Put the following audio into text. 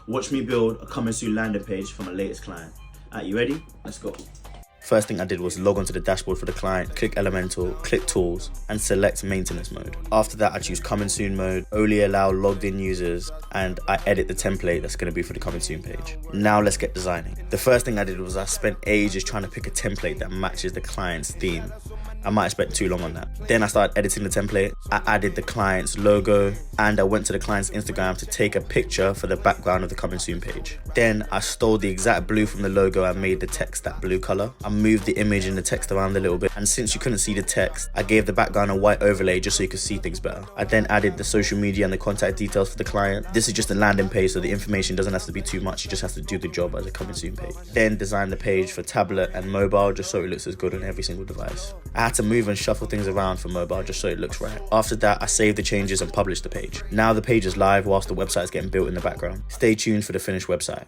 Watch me build a coming soon landing page for my latest client. You ready? Let's go. First thing I did was log onto the dashboard for the client, click Elemental, click Tools, and select Maintenance Mode. After that, I choose Coming Soon mode, only allow logged in users, and I edit the template that's going to be for the Coming Soon page. Now let's get designing. The first thing I did was I spent ages trying to pick a template that matches the client's theme. I might have spent too long on that. Then I started editing the template. I added the client's logo, and I went to the client's Instagram to take a picture for the background of the Coming Soon page. Then I stole the exact blue from the logo and made the text that blue color. I moved the image and the text around a little bit, and since you couldn't see the text, I gave the background a white overlay just so you could see things better. I then added the social media and the contact details for the client. This is just a landing page, so the information doesn't have to be too much. You just have to do the job as a Coming Soon page. Then designed the page for tablet and mobile just so it looks as good on every single device. I had to move and shuffle things around for mobile just so it looks right. After that, I saved the changes and published the page. Now the page is live whilst the website is getting built in the background. Stay tuned for the finished website.